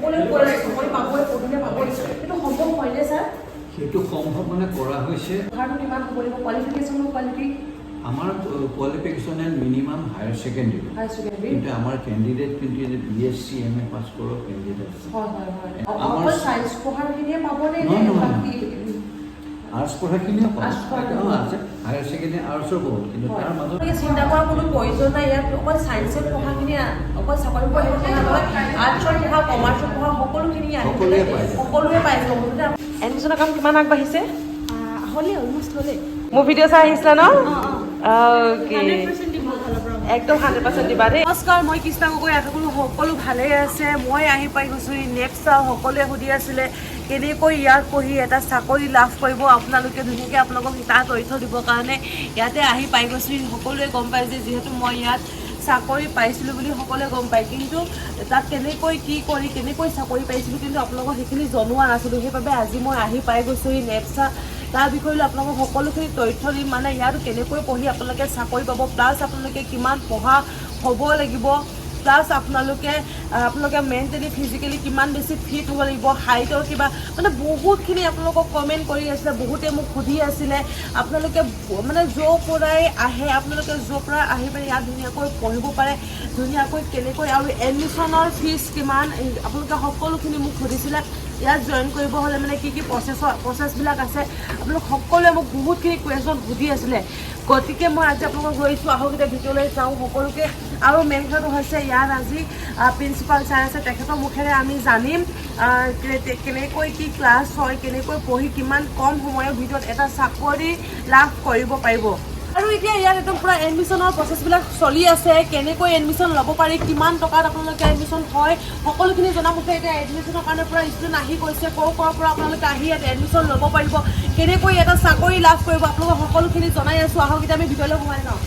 সকলোৱে কৈ আছে চাকৰি পাবই পঢ়িলে পাবই কিন্তু সম্ভৱ হয়নে ছাৰ সেইটো সম্ভৱ মানে কৰা হৈছে পঢ়াটো কিমান হ'ব লাগিব কোৱালিফিকেশ্যনৰ কোৱালিটি আমাৰ qualification and minimum higher secondary কিন্তু আমাৰ কেণ্ডিডেট কিন্তু BSc MA পাছ কৰা কেণ্ডিডেট আছে অকল চায়েন্স পঢ়াখিনিয়ে পাবনে আৰ্টছ পঢ়াখিনিও আছে হায়াৰ ছেকেণ্ডেৰী আৰ্টছৰ বহুত কিন্তু তাৰ মাজত চিন্তা কৰাৰ কোনো প্ৰয়োজন নাই ইয়াত অকল চায়েন্সত পঢ়াখিনি অকল চাকৰি পঢ়িব নহয় আৰ্টছৰ পঢ়া কমাৰ্চৰ পঢ়া সকলোখিনি সকলোৱে পাই যাব এডমিশ্যনৰ কাম কিমান আগবাঢ়িছে হ'লে অলমষ্ট হ'লে মোৰ ভিডিঅ' চাই আহিছিলা ন অ'কে একদম 100% দিবা দেই নমস্কাৰ মই কৃষ্ণা গগৈ আশা কৰোঁ সকলো ভালেই আছে মই আহি পাই গৈছোঁ নেক্সট সকলোৱে সুধি আছিলে কেনেকৈ ইয়াত পঢ়ি এটা চাকৰি লাভ কৰিব আপোনালোকে ধুনীয়াকৈ আপোনালোকক তাৰ তথ্য দিবৰ কাৰণে ইয়াতে আহি পাই গৈছোঁ সকলোৱে গম পায় যে যিহেতু মই ইয়াত চাকৰি পাইছিলোঁ বুলি সকলোৱে গম পায় কিন্তু তাত কেনেকৈ কি কৰি কেনেকৈ চাকৰি পাইছিলোঁ কিন্তু আপোনালোকক সেইখিনি জনোৱা নাছিলোঁ সেইবাবে আজি মই আহি পাই গৈছোঁ নেপচা তাৰ বিষয়ে আপোনালোকক সকলোখিনি তথ্য দিম মানে ইয়াত কেনেকৈ পঢ়ি আপোনালোকে চাকৰি পাব প্লাছ আপোনালোকে কিমান পঢ়া হ'ব লাগিব প্লাছ আপোনালোকে মেণ্টেলি ফিজিকেলি কিমান বেছি ফিট হ'ব লাগিব হাইটৰ কিবা মানে বহুতখিনি আপোনালোকক কমেণ্ট কৰি আছিলে বহুতে মোক সুধি আছিলে আপোনালোকে মানে য'ৰ পৰাই আহে আপোনালোকে য'ৰ পৰা আহি পেলাই ইয়াত ধুনীয়াকৈ পঢ়িব পাৰে ধুনীয়াকৈ কেনেকৈ আৰু এডমিশ্যনৰ ফিজ কিমান আপোনালোকে সকলোখিনি মোক সুধিছিলে ইয়াত জইন কৰিব হ'লে মানে কি কি প্ৰচেছবিলাক আছে আপোনালোক সকলোৱে মোক বহুতখিনি কুৱেশ্যন সুধি আছিলে গতিকে মই আজি আপোনালোকক গৈছোঁ আহক এতিয়া ভিডিঅ'লৈ যাওঁ সকলোকে আৰু মেইন কথাটো হৈছে ইয়াত আজি প্ৰিন্সিপাল ছাৰ আছে তেখেতৰ মুখেৰে আমি জানিম কেনেকৈ কি ক্লাছ হয় কেনেকৈ পঢ়ি কিমান কম সময়ৰ ভিতৰত এটা চাকৰি লাভ কৰিব পাৰিব আৰু এতিয়া ইয়াত একদম পুৰা এডমিশ্যনৰ প্ৰচেছবিলাক চলি আছে কেনেকৈ এডমিশ্যন ল'ব পাৰি কিমান টকাত আপোনালোকে এডমিশ্যন হয় সকলোখিনি জনামতে এতিয়া এডমিশ্যনৰ কাৰণে পুৰা ষ্টুডেণ্ট আহি গৈছে ক'ৰ পৰা আপোনালোকে আহি ইয়াত এডমিশ্যন ল'ব পাৰিব কেনেকৈ এটা চাকৰি লাভ কৰিব আপোনালোকক সকলোখিনি জনাই আছোঁ আহক এতিয়া আমি ভিতৰলৈ সোমাই যাওঁ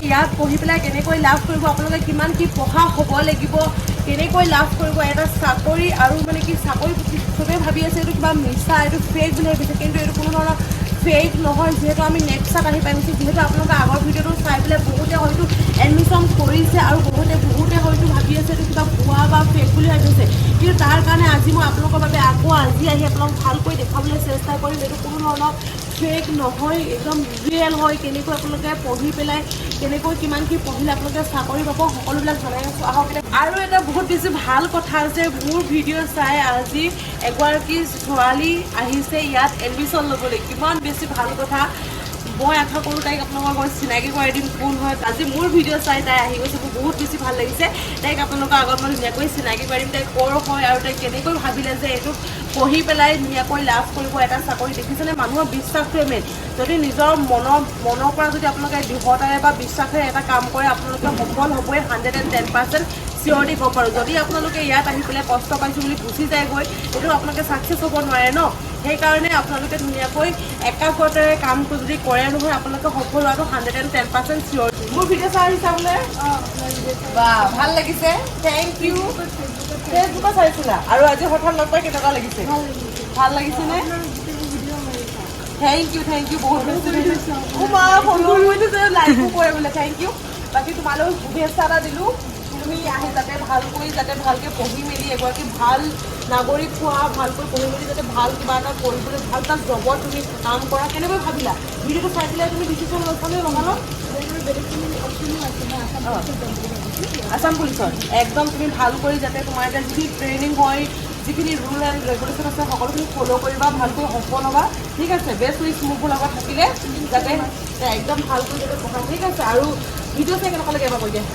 ইয়াত পঢ়ি পেলাই কেনেকৈ লাভ কৰিব আপোনালোকে কিমান কি পঢ়া হ'ব লাগিব কেনেকৈ লাভ কৰিব এটা চাকৰি আৰু মানে কি চাকৰি চবেই ভাবি আছে এইটো কিবা মিছা এইটো ফেক বুলি ভাবিছে কিন্তু এইটো কোনো ধৰণৰ ফেক নহয় যিহেতু আমি নেক্সট আহি পাইছোঁ যিহেতু আপোনালোকে আগৰ ভিডিঅ'টো চাই পেলাই বহুতে হয়তো এডমিশ্যন কৰিছে আৰু বহুতে হয়তো ভাবি আছে এইটো কিবা ভুৱা বা ফেক বুলি ভাবিছে কিন্তু তাৰ কাৰণে আজি মই আপোনালোকৰ বাবে আকৌ আজি আহি আপোনালোক ভালকৈ দেখাবলৈ চেষ্টা কৰিম এইটো কোনো ধৰণৰ ফেক নহয় একদম ৰিয়েল হয় কেনেকৈ আপোনালোকে পঢ়ি পেলাই কেনেকৈ কিমান কি পঢ়িলে আপোনালোকে চাকৰি পাব সকলোবিলাক জনাই আছোঁ আহক আৰু এটা বহুত বেছি ভাল কথা যে মোৰ ভিডিঅ' চাই আজি এগৰাকী ছোৱালী আহিছে ইয়াত এডমিশ্যন ল'বলৈ কিমান বেছি ভাল কথা মই আশা কৰোঁ তাইক আপোনালোকক মই চিনাকি কৰাই দিম কোন হয় আজি মোৰ ভিডিঅ' চাই তাই আহি গৈছে মোৰ বহুত বেছি ভাল লাগিছে তাইক আপোনালোকৰ আগত মই ধুনীয়াকৈ চিনাকি কৰাই দিম তাই ক'ৰ হয় আৰু তাই কেনেকৈ ভাবিলে যে এইটো পঢ়ি পেলাই ধুনীয়াকৈ লাভ কৰিব এটা চাকৰি দেখিছেনে মানুহৰ বিশ্বাসটোৱে মেইন যদি নিজৰ মনৰ পৰা যদি আপোনালোকে দৃঢ়তাৰে বা বিশ্বাসেৰে এটা কাম কৰে আপোনালোকে সফল হ'বই 110% চিয়ৰলি ক'ব পাৰোঁ যদি আপোনালোকে ইয়াত আহি পেলাই কষ্ট পাইছোঁ বুলি গুচি যায়গৈ সেইটো আপোনালোকে ছাকচেছ হ'ব নোৱাৰে ন সেইকাৰণে আপোনালোকে ধুনীয়াকৈ একাগ্ৰতাৰে কামটো যদি কৰে নহয় আপোনালোকে সফল হোৱাটো 110% চিয়ৰ মোৰ ভিডিঅ' চাই আহিছা বোলে বা ভাল লাগিছে থেংক ইউ ফেচবুকত চাইছিলা আৰু আজি হঠাৎ লগ পাই কেনেকুৱা লাগিছে ভাল লাগিছেনে থেংক ইউ বহুত বেছি লাইকো কৰে বোলে থেংক ইউ বাকী তোমালৈ শুভেচ্ছা এটা দিলোঁ তুমি আহি যাতে ভালকৈ যাতে ভালকৈ পঢ়ি মেলি এগৰাকী ভাল নাগৰিক হোৱা ভালকৈ পঢ়ি মেলি যাতে ভাল কিবা এটা কৰিবলৈ ভাল এটা জবত তুমি কাম কৰা কেনেকৈ ভাবিলা ভিডিঅ'টো চাই পেলাই তুমি ডিচিশ্যন লৈছানে নহ'ল আসাম পুলিচৰ একদম তুমি ভাল কৰি যাতে তোমাৰ এতিয়া যিখিনি ট্ৰেইনিং হয় যিখিনি ৰুল এণ্ড ৰেগুলেশ্যন আছে সকলোখিনি ফ'ল' কৰিবা ভালকৈ সফল হ'বা ঠিক আছে বেষ্ট উইচ মোৰ লগত থাকিলে যাতে একদম ভালকৈ যাতে পঢ়া ঠিক আছে আৰু ভিডিঅ' চাই কেনেকুৱা লাগে এবাৰ কৈ দিয়া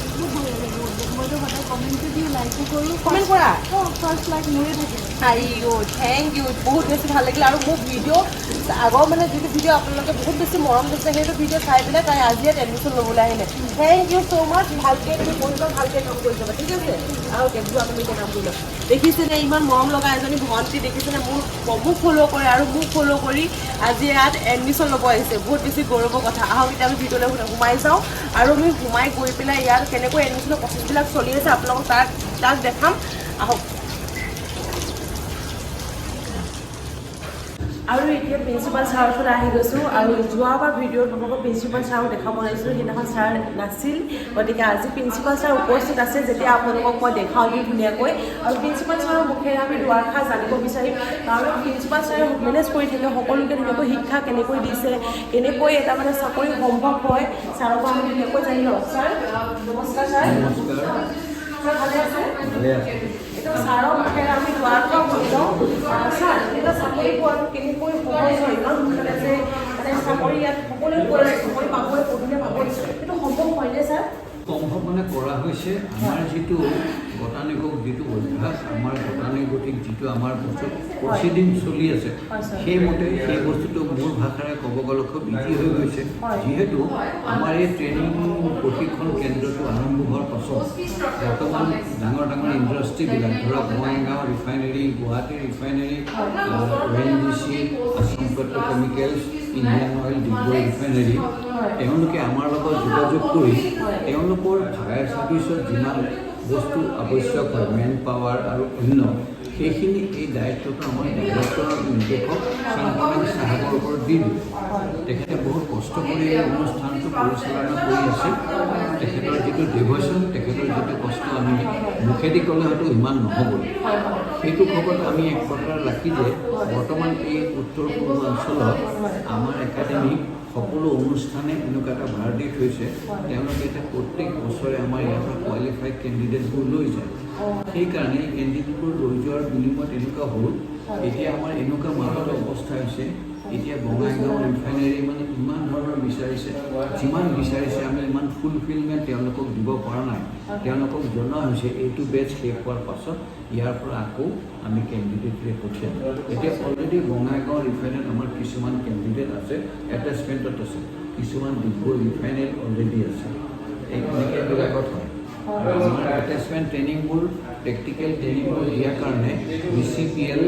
মইতো সদায় কমেণ্টটো দিওঁ লাইকো কৰোঁ কমেণ্ট কৰা ফাৰ্ষ্ট লাইক মোৰে থাকে থেংক ইউ বহুত বেছি ভাল লাগিলে আৰু মোক ভিডিঅ' আগৰ মানে যিটো ভিডিঅ' আপোনালোকে বহুত বেছি মৰম দিছে সেইটো ভিডিঅ' চাই পেলাই তাই আজি ইয়াত এডমিশ্যন ল'বলৈ আহিলে থেংক ইউ ছ' মাছ ভালকৈ তুমি পঢ়িবা ভালকৈ কাম কৰি যাবা ঠিক আছে আৰু যোৱা তুমি এতিয়া কাম কৰি লোৱা দেখিছেনে ইমান মৰম লগা এজনী ভণ্টি দেখিছেনে মোক ফ'ল' কৰে আৰু মোক ফ'ল' কৰি আজি ইয়াত এডমিশ্যন ল'ব আহিছে বহুত বেছি গৌৰৱৰ কথা আহক এতিয়া আমি ভিডিঅ'লৈ সোমাই যাওঁ আৰু আমি সোমাই গৈ পেলাই ইয়াত কেনেকৈ এডমিশ্যনৰ প্ৰচেছবিলাক চলি আছে আপোনালোকক তাক দেখাম আহক আৰু এতিয়া প্ৰিন্সিপাল ছাৰৰ ওচৰলৈ আহি গৈছোঁ আৰু যোৱাবাৰ ভিডিঅ'ত আপোনালোকক প্ৰিন্সিপাল ছাৰক দেখা পোৱা নাছিলোঁ, সেইদিনাখন ছাৰ নাছিল, গতিকে আজি প্ৰিন্সিপাল ছাৰ উপস্থিত আছে, যেতিয়া আপোনালোকক মই দেখাওঁ দিওঁ ধুনীয়াকৈ। আৰু প্ৰিন্সিপাল ছাৰৰ মুখেৰে আমি দুআষাৰ জানিব বিচাৰিম, কাৰণ প্ৰিন্সিপাল ছাৰে মেনেজ কৰি থাকে সকলোকে ধুনীয়াকৈ শিক্ষা কেনেকৈ দিছে, কেনেকৈ এটা মানে চাকৰি সম্ভৱ হয়, ছাৰৰ পৰা আমি ধুনীয়াকৈ জানি লওঁ। ছাৰ নমস্কাৰ। ছাৰ ছাৰ ভালে আছে? এতিয়া ছাৰৰ মুখেৰে আমি দুআষাৰ শুনি লওঁ। ছাৰ এটা চাকৰি পোৱাটো কেনেকৈ সহজ হয়, ইমান সোনকালে যে মানে চাকৰি ইয়াত সকলোৱে কৈ আছে চাকৰি পাবই, পঢ়িলে পাবই, সেইটো সম্ভৱ হয়নে ছাৰ? সম্ভৱ মানে কৰা হৈছে। আমাৰ যিটো বটানিকক যিটো অভ্যাস, আমাৰ গতানুগতিক যিটো আমাৰ বস্তু প্ৰচিডিং চলি আছে, সেইমতে সেই বস্তুটো মোৰ ভাষাৰে ক'ব গ'লে খুব ইজি হৈ গৈছে। যিহেতু আমাৰ এই ট্ৰেইনিং প্ৰশিক্ষণ কেন্দ্ৰটো আৰম্ভ হোৱাৰ পাছত বৰ্তমান ডাঙৰ ডাঙৰ ইণ্ডাষ্ট্ৰীবিলাক ধৰক Bongaigaon refinery, Guwahati refinery, ONGC, Assam petrochemicals, Indian oil, Digboi refinery, তেওঁলোকে আমাৰ লগত যোগাযোগ কৰি তেওঁলোকৰ ফায়াৰ ছাৰ্ভিচত যিমান বস্তু আৱশ্যক হয়, মেন পাৱাৰ আৰু অন্য, সেইখিনি এই দায়িত্বটো আমাৰ ডাইৰেক্টৰ নিৰ্দেশক শংকৰদেৱ চাহাবৰ ওপৰত দি দিওঁ। তেখেতে বহুত কষ্ট কৰি এই অনুষ্ঠানটো পৰিচালনা কৰি আছে। তেখেতৰ যিটো ডিভ'শ্যন, তেখেতৰ যিটো কষ্ট আমি মুখেদি ক'লে হয়তো ইমান নহ'ব। সেইটো খবৰত আমি এক প্ৰকাৰ ৰাখি যে বৰ্তমান এই উত্তৰ পূৰ্বাঞ্চলত আমাৰ একাডেমিক সকলো অনুষ্ঠানে এনেকুৱা এটা ভাৰ দি থৈছে, তেওঁলোকে এতিয়া প্ৰত্যেক বছৰে আমাৰ ইয়াৰ পৰা কোৱালিফাইড কেণ্ডিডেটবোৰ লৈ যায়। সেইকাৰণে এই কেণ্ডিডেটবোৰ লৈ যোৱাৰ বিনিময়ত এনেকুৱা হ'ল, এতিয়া আমাৰ এনেকুৱা মাজত অৱস্থা হৈছে, এতিয়া বঙাইগাঁও ৰিফাইনেৰী মানে ইমান ধৰণৰ বিচাৰিছে, যিমান বিচাৰিছে আমি ইমান ফুলফিলমেণ্ট তেওঁলোকক দিব পৰা নাই। তেওঁলোকক জনোৱা হৈছে এইটো বেচ শেষ হোৱাৰ পাছত ইয়াৰ পৰা আকৌ আমি কেণ্ডিডেটৰে পঠিয়াম। এতিয়া অলৰেডি বঙাইগাঁও ৰিফাইনেৰীত আমাৰ কিছুমান কেণ্ডিডেট আছে, এটেচমেণ্টত আছে, কিছুমান ডিগবৈ ৰিফাইনেৰীত অলৰেডি আছে। এনেকৈ এইবিলাকত হয়। আমাৰ এটেচমেণ্ট ট্ৰেইনিংবোৰ, প্ৰেক্টিকেল ট্ৰেইনিংবোৰ দিয়াৰ কাৰণে BCPL,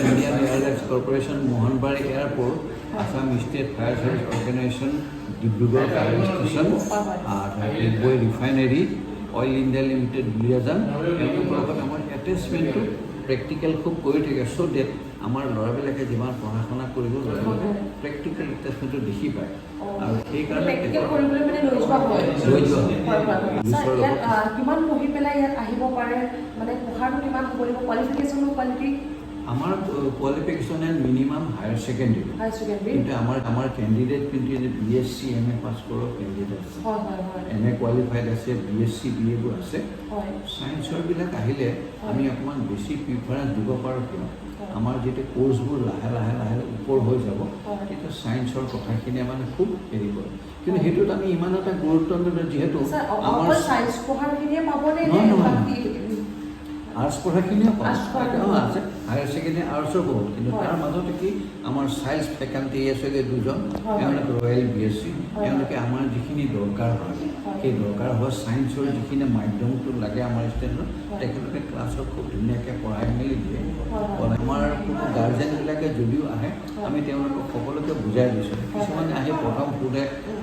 Indian airlines corporation, Mohanbari airport, Assam state fire service organisation, Dibrugarh fire station, Digboi refinery, oil India limited, Duliajan, তেওঁলোকৰ লগত আমাৰ এটেচমেণ্টটো প্ৰেক্টিকেল খুব কৰি থাকে। চ' ডেট আমাৰ ল'ৰাবিলাকে যিমান পঢ়া শুনা কৰিব ল'ৰাবিলাকে প্ৰেক্টিকেল এটেচমেণ্টটো দেখি পায়, আৰু সেইকাৰণে লৈ যোৱা হয়। কিমান পঢ়ি পেলাই ইয়াত আহিব পাৰে, মানে পঢ়াটো কিমান হ'ব লাগিব, কোৱালিফিকেশ্যনৰ কোৱালিটি? আমাৰ qualification and minimum higher secondary, কিন্তু আমাৰ কেণ্ডিডেট কিন্তু BSc MA পাছ কৰা কেণ্ডিডেট আছে, MA কোৱালিফাইড আছে, BSc BA বোৰ আছে। ছায়েন্সৰবিলাক আহিলে আমি অকণমান বেছি প্ৰিফাৰেঞ্চ দিব পাৰোঁ, কিয় আমাৰ যেতিয়া ক'ৰ্চবোৰ লাহে লাহে লাহে ওপৰ হৈ যাব, তেতিয়া ছায়েন্সৰ কথাখিনিয়ে মানে খুব হেৰি কৰে। কিন্তু সেইটোত আমি ইমান এটা গুৰুত্ব নিদিওঁ, যিহেতু আমাৰ ছায়েন্স পঢ়াখিনিয়ে পাবনে? আৰ্টছ পঢ়াখিনিও আছে, হায়াৰ ছেকেণ্ডেৰী আৰ্টছৰ বহুত, কিন্তু তাৰ মাজতে কি আমাৰ চাইন্স ফেকাল্টি আছে দুজন, তেওঁলোকে ৰয়েল BSc, তেওঁলোকে আমাৰ যিখিনি দৰকাৰ হয়, সেই দৰকাৰ হোৱা ছায়েন্সৰ যিখিনি মাধ্যমটো লাগে আমাৰ ষ্টেণ্ডত, তেখেতলোকে ক্লাছত খুব ধুনীয়াকৈ পঢ়াই মেলি দিয়ে। আমাৰ কোনো গাৰ্জেনবিলাকে যদিও আহে, আমি তেওঁলোকক সকলোকে বুজাই দিছোঁ। কিছুমানে আহি প্ৰথম সোধে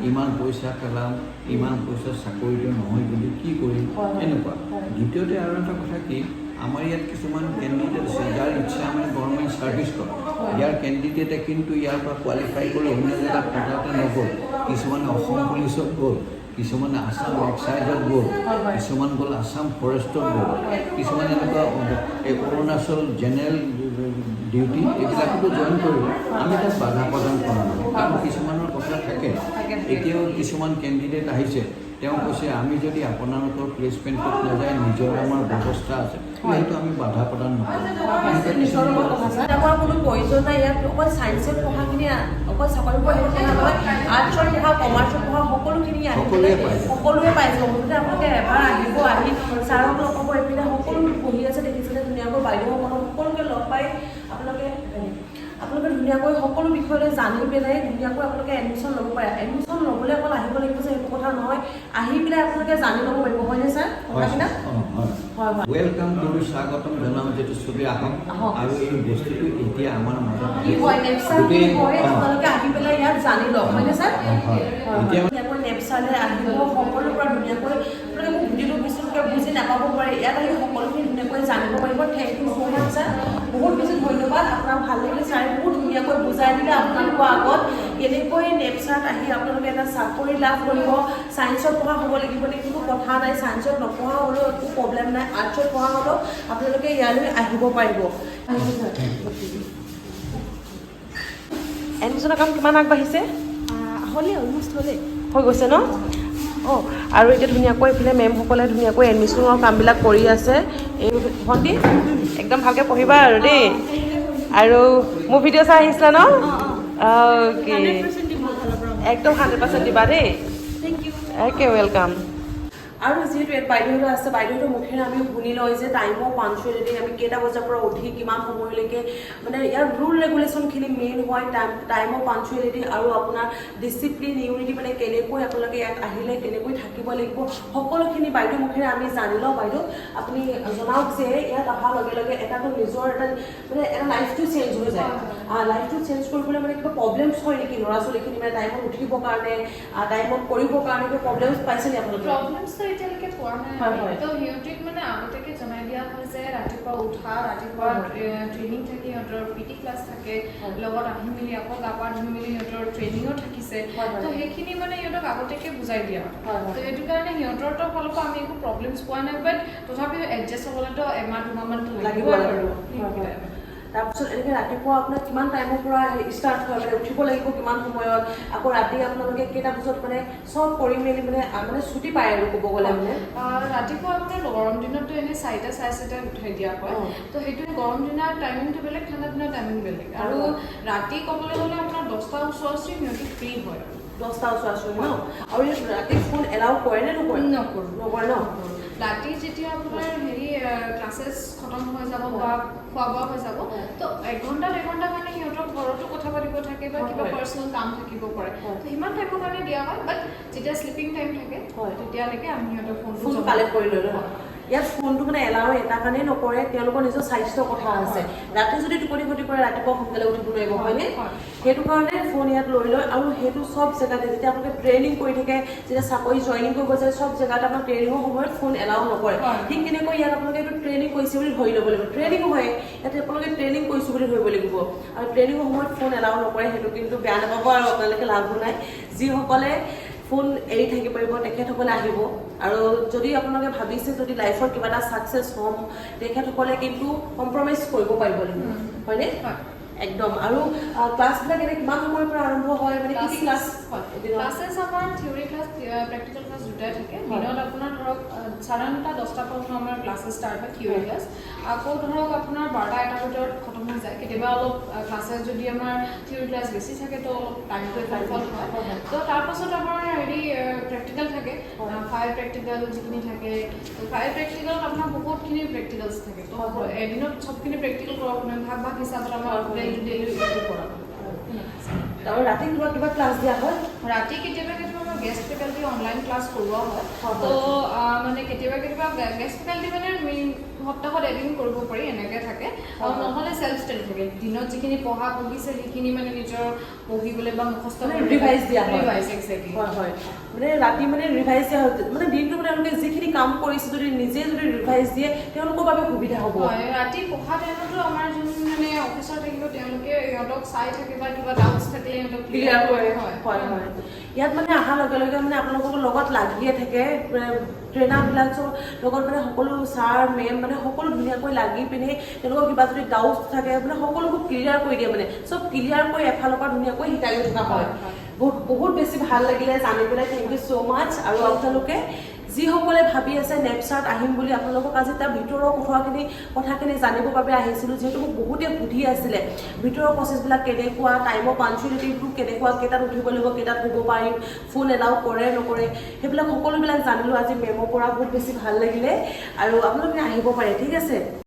ইমান পইচা পেলাম, ইমান পইচা চাকৰিটো নহয় যদি কি কৰিম, এনেকুৱা। দ্বিতীয়তে আৰু এটা কথা কি, আমাৰ ইয়াত কিছুমান কেণ্ডিডেট আছে যাৰ ইচ্ছা মানে গভৰ্ণমেণ্ট ছাৰ্ভিচ কৰা, ইয়াৰ কেণ্ডিডেটে কিন্তু ইয়াৰ পৰা কোৱালিফাই কৰি অন্য জেগাত পঠাওঁতে নগ'ল। কিছুমানে অসম পুলিচত গ'ল, কিছুমানে আছাম এক্সাইজত গ'ল, কিছুমান গ'ল আছাম ফৰেষ্টত গ'ল, কিছুমান এনেকুৱা এই অৰুণাচল জেনেৰেল ডিউটি এইবিলাকতো জইন কৰিব। আমি তাত বাধা প্ৰদান কৰা নাই, কাৰণ কিছুমানৰ কথা থাকে। এতিয়াও কিছুমান কেণ্ডিডেট আহিছে, তেওঁ কৈছে আমি যদি আপোনালোকৰ প্লেচমেণ্টত নাযায়, নিজৰ আমাৰ ব্যৱস্থা আছে, সেইটো আমি বাধা প্ৰদান নকৰোঁ। আমাৰ কোনো প্ৰয়োজন নাই ইয়াত, অকল ছায়েন্সত পঢ়াখিনি, অকল চাকৰি পোৱা সেইটো নহয়, আৰ্টছৰ পঢ়া, কমাৰ্চৰ পঢ়া সকলোখিনি সকলোৱে পাই যাব। মুঠতে আপোনালোকে এবাৰ আহিব, আহি ছাৰক লগ পাব, এইপিনে সকলো পঢ়ি আছে দেখিছিলে ধুনীয়াকৈ, বাইদেউসকলক সকলোকে লগ পাই আপোনালোকে ধুনীয়াকৈ সকলো বিষয়লৈ জানি পেলাই ধুনীয়াকৈ আপোনালোকে এডমিশ্যন ল'ব পাৰে। এডমিশ্যন ল'বলৈ অকল আহিব লাগিব যে সেইটো কথা নহয়, আহি পেলাই আপোনালোকে জানি ল'ব পাৰিব, হয়নে ছাৰ? কথাখিনি ৱেলকাম টু স্বাগতম জনাওঁ, যিটো চবেই আহক, আৰু এই বস্তুটো এতিয়া আমাৰ মাজত আপোনালোকে আহি পেলাই ইয়াত জানি লওক, হয়নে ছাৰ? ধুনীয়াকৈ নেপচাৰলৈ আহিব, সকলোৰ পৰা ধুনীয়াকৈ আপোনালোকে মোক ভিডিঅ'টো বিস্তুতকৈ বুজি নাপাব পাৰে ইয়াত আহি সকলোখিনি ধুনীয়াকৈ জানিব পাৰিব thank you so much sir বহুত বেছি ধন্যবাদ আপোনাৰ ভাল লাগিলে ছাৰে বহুত ধুনীয়াকৈ বুজাই দিলে আপোনালোকৰ আগত কেনেকৈ নেপচাৰত আহি আপোনালোকে এটা চাকৰি লাভ কৰিব ছায়েন্সত পঢ়া হ'ব লাগিব নে কোনো কথা নাই ছায়েন্সত নপঢ়া হ'লেও একো প্ৰব্লেম নাই আৰ্টছত পঢ়া হ'লেও আপোনালোকে ইয়ালৈ আহিব পাৰিব এডমিশ্যনৰ কাম কিমান আগবাঢ়িছে হ'লে অলমষ্ট হ'লে হৈ গৈছে ন অঁ আৰু এতিয়া ধুনীয়াকৈ এইফালে মেমসকলে ধুনীয়াকৈ এডমিশ্যনৰ কামবিলাক কৰি আছে এই ভণ্টি একদম ভালকৈ পঢ়িবা আৰু দেই আৰু মোৰ ভিডিঅ' চাই আহিছিলা ন অ'কে একদম 100% দিবা দেই থেংক ইউ অ'কে ৱেলকাম আৰু যিহেতু ইয়াত বাইদেউহঁত আছে বাইদেউহঁতৰ মুখেৰে আমি শুনি লওঁ যে টাইমৰ পাঞ্চুৱেলিটি আমি কেইটা বজাৰ পৰা উঠি কিমান সময়লৈকে মানে ইয়াৰ ৰুল ৰেগুলেশ্যনখিনি মেইন হয় টাইমৰ পাঞ্চুৱেলিটি আৰু আপোনাৰ ডিচিপ্লিন ইউনিটি মানে কেনেকৈ আপোনালোকে ইয়াত আহিলে কেনেকৈ থাকিব লাগিব সকলোখিনি বাইদেউ মুখেৰে আমি জানি লওঁ বাইদেউ আপুনি জনাওক যে ইয়াত অহাৰ লগে লগে এটাতো নিজৰ এটা মানে এটা লাইফটো চেঞ্জ হৈ যায় লাইফটো চেঞ্জ কৰিবলৈ মানে কিবা প্ৰব্লেমছ হয় নেকি ল'ৰা ছোৱালীখিনি মানে টাইমত উঠিবৰ কাৰণে টাইমত কৰিবৰ কাৰণে কিবা প্ৰব্লেমছ পাইছে নেকি আপোনালোকে এতিয়ালৈকে পোৱা নাই তো সিহঁতক মানে আগতীয়াকৈ জনাই দিয়া হয় যে ৰাতিপুৱা উঠা ৰাতিপুৱা ট্ৰেইনিং থাকে সিহঁতৰ পিটি ক্লাছ থাকে লগত আহি মেলি আকৌ গা পা ধুই মেলি সিহঁতৰ ট্ৰেইনিঙো থাকিছে তো সেইখিনি মানে সিহঁতক আগতীয়াকৈ বুজাই দিয়া তো সেইটো কাৰণে সিহঁতৰ ফালৰ পৰা আমি একো প্ৰব্লেমছ পোৱা নাই বাট তথাপিও এডজাষ্ট হ'বলৈতো এমাহ দুমাহমানটো লাগিব আৰু তাৰপিছত এনেকৈ ৰাতিপুৱা আপোনাৰ কিমান টাইমৰ পৰা ষ্টাৰ্ট হয় মানে উঠিব লাগিব কিমান সময়ত আকৌ ৰাতি আপোনালোকে কেইটা বজাত মানে চব কৰি মেলি মানে ছুটি পায় আৰু ক'ব গ'লে মানে ৰাতিপুৱা আপোনাৰ গৰম দিনততো এনেই 4টা 4:30 উঠাই দিয়া হয় তো সেইটো গৰম দিনৰ টাইমিংটো বেলেগ ঠাণ্ডা দিনৰ টাইমিং বেলেগ আৰু ৰাতি ক'বলৈ গ'লে আপোনাৰ 10টা ওচৰা-ওচৰি সিহঁতি ফ্ৰী হয় 10টা ওচৰা-ওচৰি ন আৰু ৰাতি ফোন এলাউ কৰে নে নকৰে নকৰে ন ৰাতি যেতিয়া আপোনাৰ হেৰি ক্লাছেছ খতম হৈ যাব বা খোৱা বোৱা হৈ যাব তো 1 ঘণ্টা কাৰণে সিহঁতৰ ঘৰতো কথা পাতিব থাকে বা কিবা পাৰ্চনেল কাম থাকিব পাৰে তো সিমান টাইমৰ কাৰণে দিয়া হয় বাট যেতিয়া শ্লিপিং টাইম থাকে তেতিয়ালৈকে আমি সিহঁতৰ ফোনটো কালেক্ট কৰি লৈ লওঁ ইয়াত ফোনটো মানে এলাউ এটা কাৰণেই নকৰে তেওঁলোকৰ নিজৰ স্বাস্থ্যৰ কথা আছে ৰাতি যদি টোপনি ক্ষতি কৰে ৰাতিপুৱা সোনকালে উঠিব নোৱাৰিব হয়নে সেইটো কাৰণে ফোন ইয়াত লৈ লয় আৰু সেইটো চব জেগাতে যেতিয়া আপোনালোকে ট্ৰেইনিং কৰি থাকে যেতিয়া চাকৰি জইনিং কৰিব যায় চব জেগাতে আপোনাৰ ট্ৰেইনিঙৰ সময়ত ফোন এলাউ নকৰে ঠিক তেনেকৈ ইয়াত আপোনালোকে এইটো ট্ৰেইনিং কৰিছে বুলি ধৰি ল'ব লাগিব ট্ৰেইনিং হয় ইয়াতে আপোনালোকে ট্ৰেইনিং কৰিছোঁ বুলি ধৰিব লাগিব আৰু ট্ৰেইনিঙৰ সময়ত ফোন এলাউ নকৰে সেইটো কিন্তু বেয়া নাপাব আৰু আপোনালোকে লাভো নাই যিসকলে ফোন এৰি থাকিব পাৰিব তেখেতসকলে আহিব আৰু যদি আপোনালোকে ভাবিছে যদি লাইফত কিবা এটা ছাকচেছ হ'ম তেখেতসকলে কিন্তু কম্প্ৰমাইজ কৰিব পাৰিব লাগিব হয়নে একদম আৰু ক্লাছবিলাক এনে কিমান সময়ৰ পৰা আৰম্ভ হয় মানে কি ক্লাছ ক্লাছেছ আমাৰ থিয়ৰী ক্লাছ প্ৰেক্টিকেল ক্লাছ দুটাই থাকে দিনত আপোনাৰ ধৰক 9:30 10টা পৰা আমাৰ ক্লাছেছ ষ্টাৰ্ট হয় থিয়ৰী ক্লাছ আকৌ ধৰক আপোনাৰ 12টা 1টা ভিতৰত খতম হৈ যায় কেতিয়াবা অলপ ক্লাছেছ যদি আমাৰ থিয়ৰী ক্লাছ বেছি থাকে তো টাইমটো এফাল হয় তো তাৰপাছত আমাৰ হেৰি প্ৰেক্টিকেল থাকে 5 প্ৰেক্টিকেল যিখিনি থাকে তো 5 প্ৰেক্টিকেলত আপোনাৰ বহুতখিনি প্ৰেক্টিকেলছ থাকে তো এদিনত চবখিনি প্ৰেক্টিকেল কৰক ভাগ হিচাপত আমাৰ ডেইলি কৰা আৰু ৰাতি কিবা ক্লাছ দিয়া হয় ৰাতি কেতিয়াবা আমাৰ গেষ্ট ফেকাল্টি অনলাইন ক্লাছ কৰোৱা হয় তো মানে কেতিয়াবা গেষ্ট ফেকাল্টি মানে সপ্তাহত এদিন কৰিব পাৰি এনেকৈ থাকে আৰু নহ'লে চেল্ফ ষ্টাডি থাকে দিনত যিখিনি পঢ়িছে সেইখিনি মানে নিজৰ পঢ়িবলৈ বা মুখস্থ ৰিভাইজ দিয়া হয় ৰিভাইজ এক্সেক্টলি হয় মানে ৰাতি মানে ৰিভাইজ দিয়া হয় মানে দিনটো মানে তেওঁলোকে যিখিনি কাম কৰিছে যদি নিজে যদি ৰিভাইজ দিয়ে তেওঁলোকৰ বাবে সুবিধা হ'ব হয় ৰাতি পঢ়া টাইমতো আমাৰ যোন মানে অফিচাৰ থাকিব তেওঁলোকে সিহঁতক চাই থাকে বা কিবা ডাউটছ থাকিলে সিহঁতক ক্লিয়াৰ কৰে হয় ইয়াত মানে অহাৰ লগে লগে মানে আপোনালোকৰ লগত লাগিয়ে থাকে ট্ৰেইনাৰবিলাকৰ লগত মানে সকলো ছাৰ মেম মানে সকলো ধুনীয়াকৈ লাগি পিনে তেওঁলোকৰ কিবা যদি ডাউট থাকে মানে সকলোবোৰ ক্লিয়াৰ কৰি দিয়ে মানে চব ক্লিয়াৰ কৰি এফালৰ পৰা ধুনীয়াকৈ শিকাই থকা হয় বহুত বেছি ভাল লাগিলে জানি পেলাই থেংক ইউ ছ' মাছ আৰু আপোনালোকে যিসকলে ভাবি আছে নেপচাৰত আহিম বুলি আপোনালোকক আজি তাৰ ভিতৰৰ কথাখিনি জানিবৰ বাবে আহিছিলোঁ যিহেতু মোক বহুতে সুধি আছিলে ভিতৰৰ প্ৰচেছবিলাক কেনেকুৱা টাইমৰ পাঞ্চুৱেলিটিটো কেনেকুৱা কেইটাত উঠিব লাগিব কেইটাত শুব পাৰিম ফোন এলাউ কৰে নকৰে সেইবিলাক সকলোবিলাক জানিলোঁ আজি মেমৰ পৰা বহুত বেছি ভাল লাগিলে আৰু আপোনালোকে আহিব পাৰে ঠিক আছে